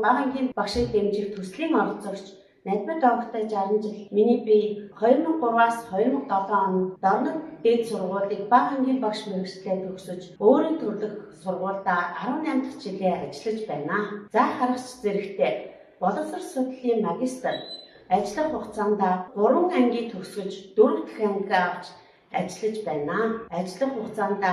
бага ангийн багшийг дэмжих төслийн оролцогч Надмад Огтой 60 жил миний бие 2003-аас 2007 онд Дорнод дээд сургуулийг бага ангийн багш мэргэжлээ төгсөж өөрийн төрлөх сургуульдаа 18 дахь жилээ ажиллаж байна. Заах харгач зэрэгтэй боловсрол судлалын магистр ажиллах хугацаанд 3 анги төгсөж 4 дахь анги авч ажиллаж байна. Ажиллах хугацаанд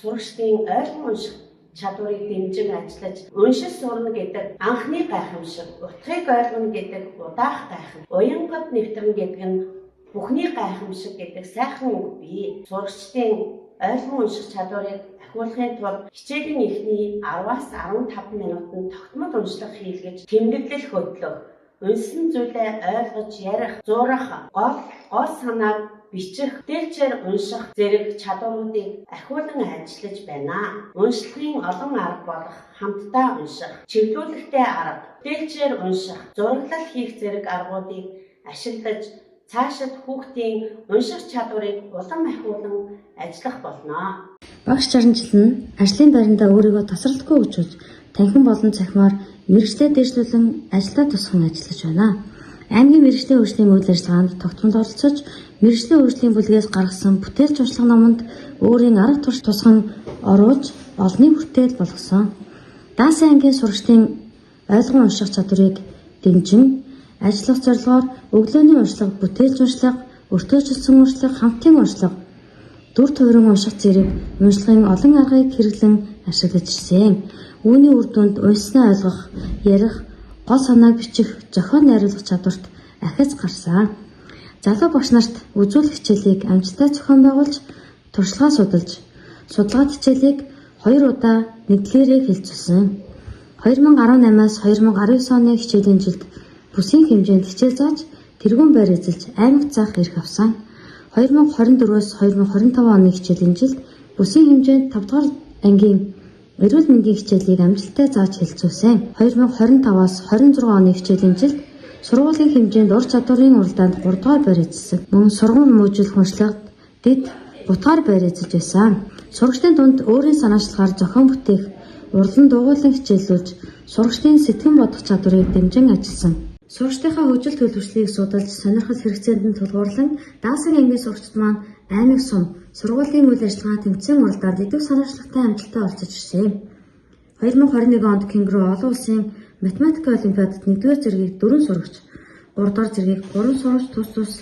сурагчдын ойлгон унших чадварыг дэмжин ажиллаж, уншиж сурна гэдэг анхны гайхамшиг, утгыг ойлгоно гэдэг удаах гайхамшиг, уянгад нэвтрэн гэдэг нь бүхний гайхамшиг гэдэг сайхан үг бий. Сурагчдын ойлгон унших чадварыг ахиулахын тулд хичээлийн эхний 10-аас 15 минутанд тогтмол уншлах хийлгэж, тэмдэглэл хөтлөх, уншсан зүйлээ ойлгож ярих, зурах, гол санааг бичих, дээлчээр унших зэрэг чадваруудыг ахиулан ажиллаж байна. Уншлагын олон арга болох хамтдаа унших, чиглүүлэгтэй арга, дээлчээр унших, зураглал хийх зэрэг аргуудыг ашиглаж цаашид хүүхдийн унших чадварыг улам ахиулан ажиллах болно. Багш 60 жил нь ажлын байрандаа өөрийгөө тасралтгүй өгчөж, танхим болон цахимаар мэргэжлээ дэвшлүүлэн ажилдаа тусган ажиллаж байна. Аймгийн мэргэжлийн хөгжлийн үйл ажиллагаанд тогтмол оролцож, мэргэжлийн хөгжлийн бүлгээс гаргасан бүтээлч уншлага номонд өөрийн арга турш тусган оруулж, олонний бүтээл болгосон. Даасан ангийн сурагчдын ойлгон унших чадварыг дэмжин, ажиллах зорилгоор өглөөний уншлага, бүтээлч уншлага, өртөөжилсөн уншлага, хамтын уншлага, дүр туврын унших зэрэг уншлагын олон аргыг хэрэглэн ашиглаж ирсэн. Үүний үр дүнд уншснаа ойлгох, ярих, гол санааг бичих, зохион найруулах чадварт ахиц гарсан. Залуу багш нарт үзүүлэх хичээлийг амжилттай зохион байгуулж, туршлагаа судалж, судалгаа хичээлийг 2 удаа нэглээрээ хэлцүүлсэн. 2018-аас 2019 оны хичээлийн жилд бүсийн хэмжээнд хичээл зааж, тэргуун байр эзэлж аймагт заах эрх авсан. 2024-өөс 2025 оны хичээлийн жилд бүсийн хэмжээнд 5 дугаар ангийн эрүүл мэндийн хичээлийг амжилттай зааж хэлцүүлсэн. 2025-аас 26 оны хичээлийн жилд сургуулийн хэмжээнд ур чадварын уралдаанд 3 дугаар байр эзэлсэн. Мөн сургууль мужуулах уншлагад дэд 3 дугаар байр эзэлж байсан. Сурагчдын дунд өөрийн санаачлагаар зохион бүтээх, урлан дугуйлан хичээллүүлж, сурагчдын сэтгэн бодох чадварыг дэмжин ажилласан. Сурагчдынхаа хөгжил төлөвшлийг судалж, сонирхол хэрэгцээнд нь тулгуурлан, даасан ангийн сурагчид маань аймаг сум, сургуулийн үйл ажиллагаа тэмцээн уралдаанд идэв санаачлагтай амжилттай оролцож ирсэн. 2021 онд Кенгуру олон улсын математик олимпиадад 1-р зэргийг 4 сурагч, 3-р зэргийг 3 сурагч тус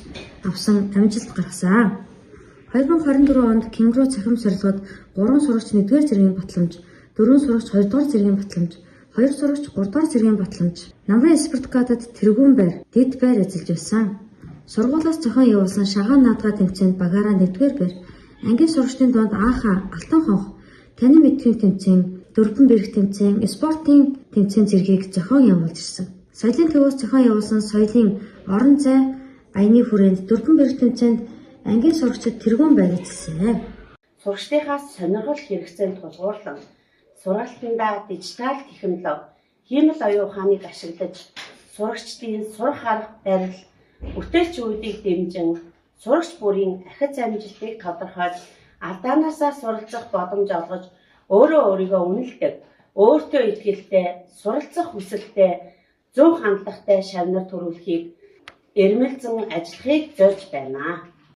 авсан амжилт гаргасан. 2024 онд Кенгуру цахим сорилгод 3 сурагч 1-р зэргийн батламж, 4 сурагч 2-р зэргийн батламж, 2 сурагч 3-р зэргийн батламж, намрын спартакиадад тэргуун байр, дэд байр эзэлж байсан. Сургуулиас зохион явуулсан шагаан наадгаа тэмцээнд багаараа 1-р байр, ангийн сурагчдын дунд Ааха, Алтан хонх, танин мэдхийн тэмцээн, дөрвөн бэрх тэмцээн, спортын тэмцээн зэргийг зохион явуулж ирсэн. Соёлын төвөөс зохион явуулсан соёлын орон зай, аяны хүрээнд дөрвөн бэрх тэмцээнд ангийн сурагчид тэргуун байр эзэлсэн. Сурагчдынхаа сонирхол хэрэгцээнд тулгуурлан сургалтандаа дижитал технологи, хиймэл оюун ухааныг ашиглаж, сурагчдын сурах арга барил, бүтээлч үүдийг дэмжин, сурагч бүрийн ахиц амжилтыг тодорхойлж, алдаанаасаа суралцах боломж олгож, өөрийгөө үнэлдэг, өөртөө итгэлтэй, суралцах хүсэлтэй, зөв хандлагатай шавнар төрүүлэхийг эрмэлзэн ажиллахыг зорж байна.